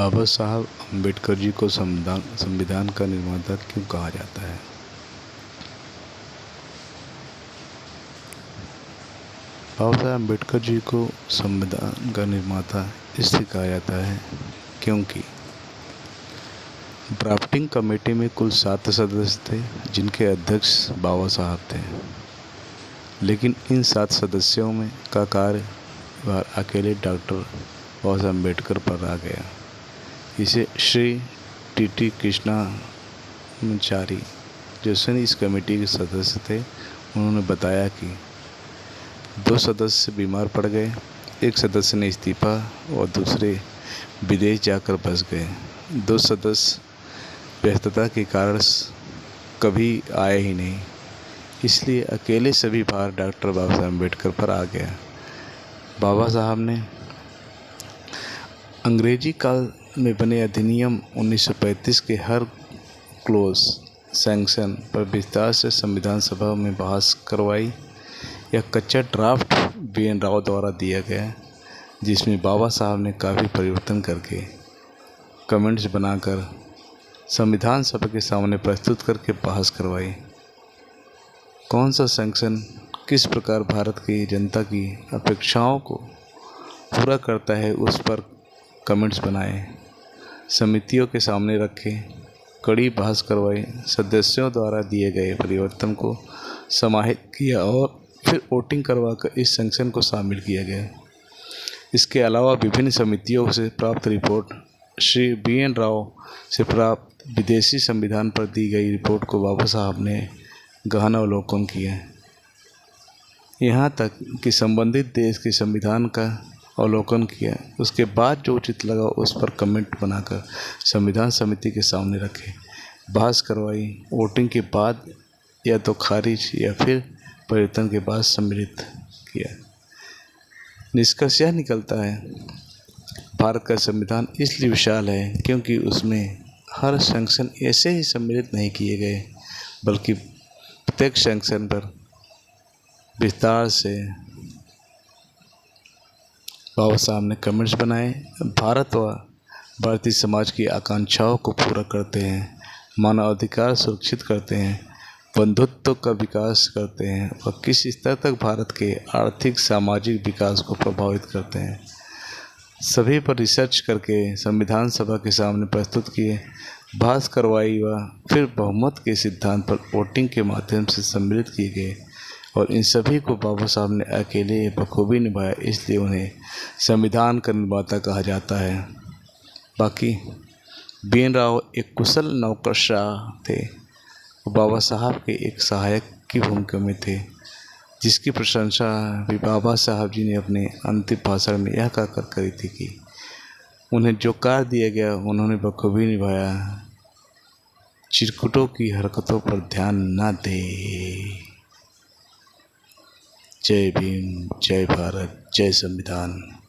बाबा साहब अम्बेडकर जी को संविधान का निर्माता क्यों कहा जाता है? बाबा साहब अम्बेडकर जी को संविधान का निर्माता इसलिए कहा जाता है क्योंकि ड्राफ्टिंग कमेटी में कुल 7 सदस्य थे, जिनके अध्यक्ष बाबा साहब थे। लेकिन इन 7 सदस्यों में का कार्यभार अकेले डॉक्टर बाबा साहब अम्बेडकर पर आ गया। इसे श्री टी कृष्णाचारी, जो स्वयं इस कमेटी के सदस्य थे, उन्होंने बताया कि 2 सदस्य बीमार पड़ गए, एक सदस्य ने इस्तीफा और दूसरे विदेश जाकर बस गए। 2 सदस्य व्यस्तता के कारण कभी आए ही नहीं, इसलिए अकेले सभी भार डॉक्टर बाबा साहब अम्बेडकर पर आ गया। बाबा साहब ने अंग्रेजी काल में बने अधिनियम 1935 के हर क्लोज सैंक्शन पर विस्तार से संविधान सभा में बहस करवाई। यह कच्चा ड्राफ्ट BN राव द्वारा दिया गया, जिसमें बाबा साहब ने काफ़ी परिवर्तन करके कमेंट्स बनाकर संविधान सभा के सामने प्रस्तुत करके बहस करवाई। कौन सा सैंक्शन किस प्रकार भारत की जनता की अपेक्षाओं को पूरा करता है, उस पर कमेंट्स बनाए, समितियों के सामने रखे, कड़ी बहस करवाई, सदस्यों द्वारा दिए गए परिवर्तन को समाहित किया और फिर वोटिंग करवाकर इस सैंक्शन को शामिल किया गया। इसके अलावा विभिन्न समितियों से प्राप्त रिपोर्ट, श्री BN राव से प्राप्त विदेशी संविधान पर दी गई रिपोर्ट को बाबा साहब ने गहन अवलोकन किया। यहाँ तक कि संबंधित देश के संविधान का अवलोकन किया। उसके बाद जो उचित लगा उस पर कमेंट बनाकर संविधान समिति के सामने रखे, बहस करवाई, वोटिंग के बाद या तो खारिज या फिर परिवर्तन के बाद सम्मिलित किया। निष्कर्ष यह निकलता है, भारत का संविधान इसलिए विशाल है क्योंकि उसमें हर सैंक्शन ऐसे ही सम्मिलित नहीं किए गए, बल्कि प्रत्येक सैंक्शन पर विस्तार से बाबा साहब ने कमेंट्स बनाए। भारत व भारतीय समाज की आकांक्षाओं को पूरा करते हैं, मानवाधिकार सुरक्षित करते हैं, बंधुत्व का विकास करते हैं और किस स्तर तक भारत के आर्थिक सामाजिक विकास को प्रभावित करते हैं, सभी पर रिसर्च करके संविधान सभा के सामने प्रस्तुत किए, बहस करवाई व फिर बहुमत के सिद्धांत पर वोटिंग के माध्यम से सम्मिलित किए गए और इन सभी को बाबा साहब ने अकेले बखूबी निभाया, इसलिए उन्हें संविधान का निर्माता कहा जाता है। बाकी BN राव एक कुशल नौकरशाह थे, बाबा साहब के एक सहायक की भूमिका में थे, जिसकी प्रशंसा भी बाबा साहब जी ने अपने अंतिम भाषण में यह कहकर करी थी कि उन्हें जो कार्य दिया गया उन्होंने बखूबी निभाया, चिरकुटों की हरकतों पर ध्यान न दे। जय भीम, जय भारत, जय संविधान।